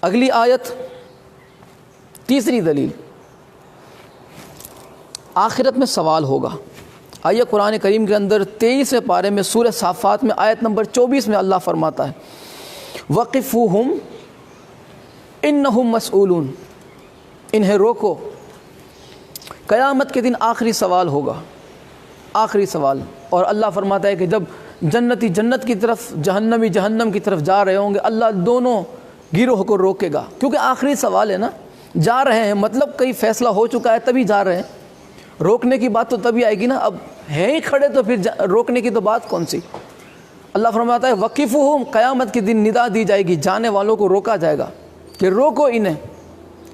اگلی آیت، تیسری دلیل، آخرت میں سوال ہوگا۔ آئیے قرآن کریم کے اندر 23ویں پارے میں سورہ صافات میں آیت نمبر 24 میں اللہ فرماتا ہے وَقِفُوهُمْ إِنَّهُمْ مَسْئُولُونَ، انہیں روکو، قیامت کے دن آخری سوال ہوگا، آخری سوال۔ اور اللہ فرماتا ہے کہ جب جنتی جنت کی طرف، جہنمی جہنم کی طرف جا رہے ہوں گے، اللہ دونوں گروہ کو روکے گا، کیونکہ آخری سوال ہے نا، جا رہے ہیں مطلب کئی فیصلہ ہو چکا ہے تبھی جا رہے ہیں، روکنے کی بات تو تبھی آئے گی نا، اب ہیں ہی کھڑے تو پھر روکنے کی تو بات کون سی۔ اللہ فرماتا ہے وقفہم، قیامت کے دن ندا دی جائے گی، جانے والوں کو روکا جائے گا کہ روکو انہیں،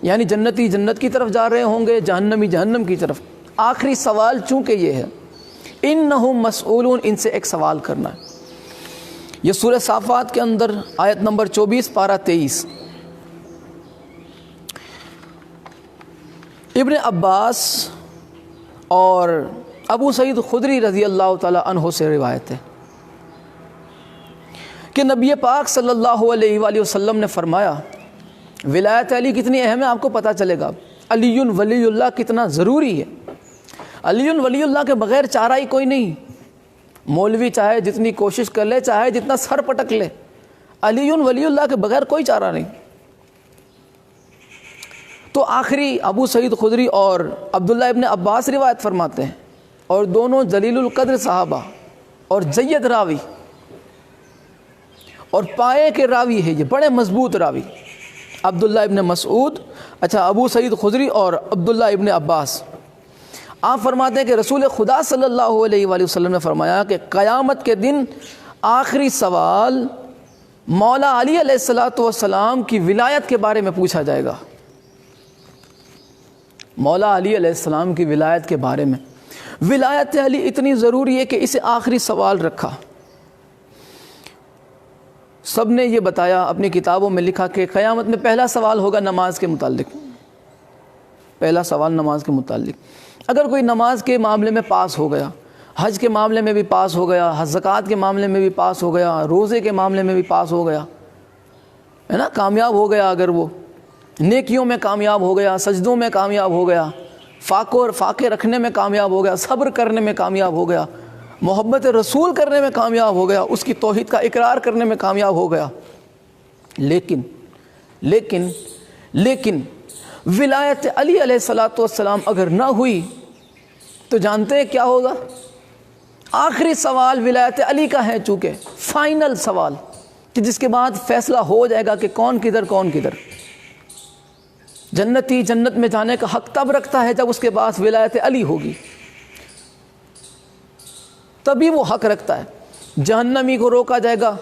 یعنی جنتی جنت کی طرف جا رہے ہوں گے، جہنمی جہنم کی طرف۔ آخری سوال چونکہ یہ ہے انہم مسئولون، ان سے ایک سوال کرنا ہے۔ یہ سورہ صافات کے اندر آیت نمبر 24 پارہ 23۔ ابن عباس اور ابو سعید خدری رضی اللہ تعالی عنہ سے روایت ہے کہ نبی پاک صلی اللہ علیہ وآلہ وسلم نے فرمایا، ولایت علی کتنی اہم ہے آپ کو پتہ چلے گا، علی ولی اللہ کتنا ضروری ہے۔ علی ولی اللہ کے بغیر چارہ ہی کوئی نہیں، مولوی چاہے جتنی کوشش کر لے، چاہے جتنا سر پٹک لے، علی ولی اللہ کے بغیر کوئی چارہ نہیں۔ تو آخری ابو سعید خدری اور عبداللہ ابن عباس روایت فرماتے ہیں، اور دونوں جلیل القدر صحابہ اور جید راوی اور پائے کے راوی ہے، یہ بڑے مضبوط راوی، عبداللہ ابن مسعود، ابو سعید خدری اور عبداللہ ابن عباس۔ آپ فرماتے ہیں کہ رسول خدا صلی اللہ علیہ وآلہ وسلم نے فرمایا کہ قیامت کے دن آخری سوال مولا علی علیہ السلام کی ولایت کے بارے میں پوچھا جائے گا، مولا علی علیہ السلام کی ولایت کے بارے میں۔ ولایت علی اتنی ضروری ہے کہ اسے آخری سوال رکھا۔ سب نے یہ بتایا، اپنی کتابوں میں لکھا کہ قیامت میں پہلا سوال ہوگا نماز کے متعلق، پہلا سوال نماز کے متعلق۔ اگر کوئی نماز کے معاملے میں پاس ہو گیا، حج کے معاملے میں بھی پاس ہو گیا، زکوٰۃ کے معاملے میں بھی پاس ہو گیا، روزے کے معاملے میں بھی پاس ہو گیا، ہے نا، کامیاب ہو گیا، اگر وہ نیکیوں میں کامیاب ہو گیا، سجدوں میں کامیاب ہو گیا، فاقے رکھنے میں کامیاب ہو گیا، صبر کرنے میں کامیاب ہو گیا، محبت رسول کرنے میں کامیاب ہو گیا، اس کی توحید کا اقرار کرنے میں کامیاب ہو گیا، لیکن ولایت علی علیہ السلام اگر نہ ہوئی تو جانتے ہیں کیا ہوگا؟ آخری سوال ولایت علی کا ہے، چونکہ فائنل سوال، کہ جس کے بعد فیصلہ ہو جائے گا کہ کون کدھر کون کدھر۔ جنتی جنت میں جانے کا حق تب رکھتا ہے جب اس کے پاس ولایت علی ہوگی، تبھی وہ حق رکھتا ہے۔ جہنمی کو روکا جائے گا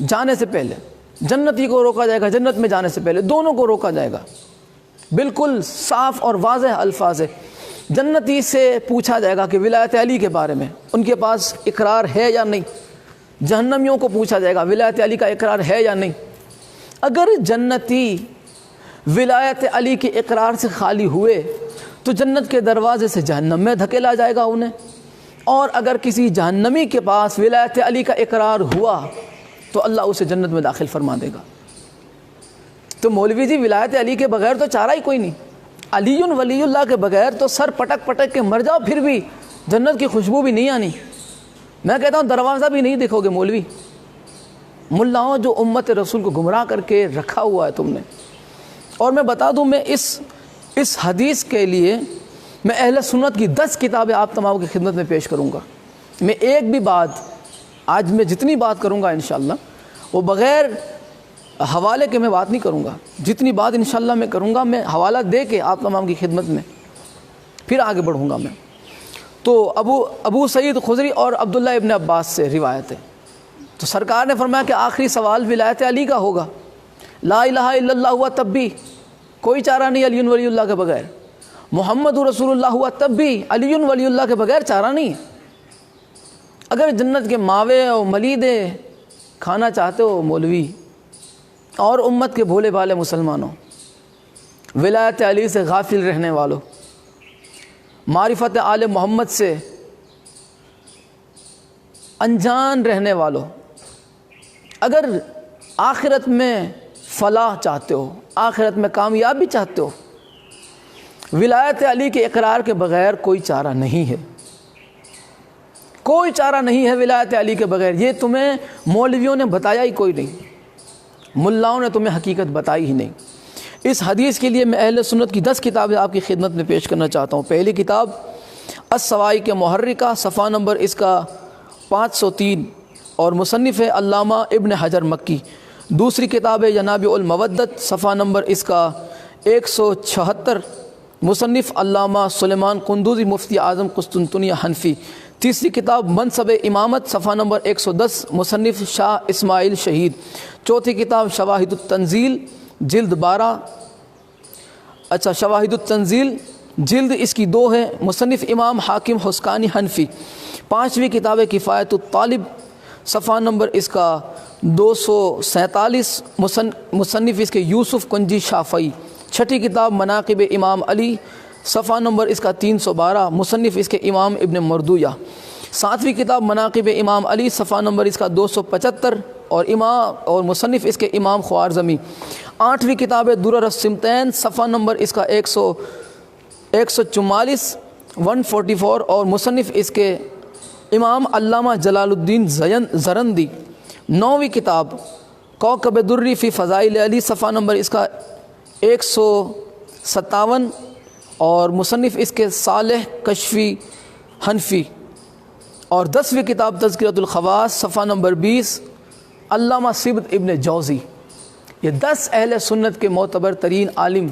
جانے سے پہلے، جنتی کو روکا جائے گا جنت میں جانے سے پہلے، دونوں کو روکا جائے گا، بالکل صاف اور واضح الفاظ ہے۔ جنتی سے پوچھا جائے گا کہ ولایت علی کے بارے میں ان کے پاس اقرار ہے یا نہیں، جہنمیوں کو پوچھا جائے گا ولایت علی کا اقرار ہے یا نہیں۔ اگر جنتی ولایت علی کے اقرار سے خالی ہوئے تو جنت کے دروازے سے جہنم میں دھکیلا جائے گا انہیں، اور اگر کسی جہنمی کے پاس ولایت علی کا اقرار ہوا تو اللہ اسے جنت میں داخل فرما دے گا۔ تو مولوی جی ولایت علی کے بغیر تو چارہ ہی کوئی نہیں، علی ولی اللہ کے بغیر تو سر پٹک پٹک کے مر جاؤ پھر بھی جنت کی خوشبو بھی نہیں آنی۔ میں کہتا ہوں دروازہ بھی نہیں دیکھو گے مولوی، ملاؤں جو امت رسول کو گمراہ کر کے رکھا ہوا ہے تم نے۔ اور میں بتا دوں، میں اس حدیث کے لیے میں اہل سنت کی 10 کتابیں آپ تمام کی خدمت میں پیش کروں گا۔ میں ایک بھی بات، آج میں جتنی بات کروں گا انشاءاللہ وہ بغیر حوالے کے میں بات نہیں کروں گا، جتنی بات انشاءاللہ میں کروں گا میں حوالہ دے کے آپ تمام کی خدمت میں پھر آگے بڑھوں گا میں۔ تو ابو سعید خدری اور عبداللہ ابن عباس سے روایت ہے، تو سرکار نے فرمایا کہ آخری سوال ولایت علی کا ہوگا، لا الہ الا اللہ ہوا تب بھی کوئی چارہ نہیں علی ولی اللہ کے بغیر، محمد رسول اللہ ہوا تب بھی علی ولی اللہ کے بغیر چارہ نہیں ہے۔ اگر جنت کے ماوے اور ملیدے کھانا چاہتے ہو مولوی اور امت کے بھولے بھالے مسلمانوں، ولایت علی سے غافل رہنے والوں، معرفت آل محمد سے انجان رہنے والوں، اگر آخرت میں فلاح چاہتے ہو، آخرت میں کامیابی چاہتے ہو، ولایت علی کے اقرار کے بغیر کوئی چارہ نہیں ہے، کوئی چارہ نہیں ہے ولایت علی کے بغیر۔ یہ تمہیں مولویوں نے بتایا ہی کوئی نہیں، ملاؤں نے تمہیں حقیقت بتائی ہی نہیں۔ اس حدیث کے لیے میں اہل سنت کی 10 کتابیں آپ کی خدمت میں پیش کرنا چاہتا ہوں۔ پہلی کتاب الصواعق محرکہ، صفحہ نمبر اس کا 503 اور مصنف ہے علامہ ابن حجر مکی۔ دوسری کتاب ہے ینابع المودت، صفحہ نمبر اس کا 176، مصنف علامہ سلیمان قندوزی مفتی اعظم قسطنطنیہ حنفی۔ تیسری کتاب منصب امامت، صفحہ نمبر 110، مصنف شاہ اسماعیل شہید۔ چوتھی کتاب شواہد التنزیل جلد 12، شواہد التنزیل جلد اس کی 2 ہے، مصنف امام حاکم حسکانی حنفی۔ پانچویں کتاب کفایت الطالب، صفحہ نمبر اس کا 247، مصنف اس کے یوسف کنجی شافعی۔ چھٹی کتاب مناقب امام علی، صفحہ نمبر اس کا 312، مصنف اس کے امام ابن مردویہ۔ ساتویں کتاب مناقب امام علی، صفحہ نمبر اس کا 275 اور مصنف اس کے امام خوارزمی۔ آٹھویں کتاب درر السمتین، صفحہ نمبر اس کا 144 اور مصنف اس کے امام علامہ جلال الدین زرندی۔ نویں کتاب کوكب دری فی فضائل علی، صفحہ نمبر اس کا 157 اور مصنف اس کے صالح کشفی حنفی۔ اور 10ویں کتاب تذکرۃ الخواص، صفحہ نمبر 20، علامہ سبط ابن جوزی۔ یہ 10 اہل سنت کے معتبر ترین عالم،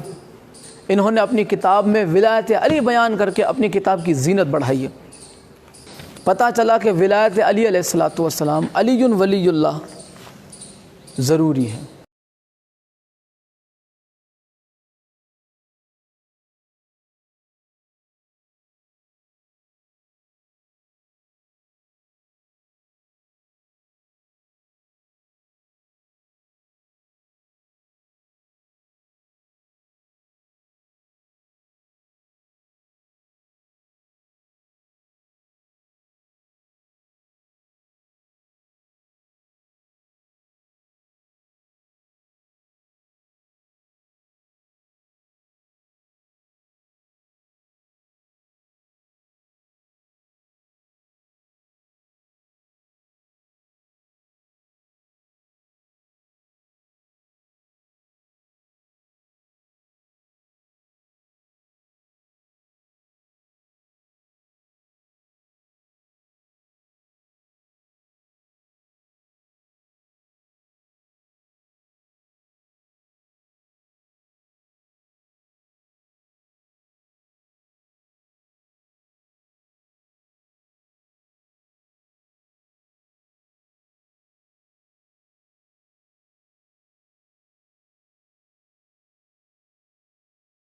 انہوں نے اپنی کتاب میں ولایت علی بیان کر کے اپنی کتاب کی زینت بڑھائی ہے۔ پتہ چلا کہ ولایت علی علیہ الصلوۃ والسلام، علی ولی اللہ ضروری ہے۔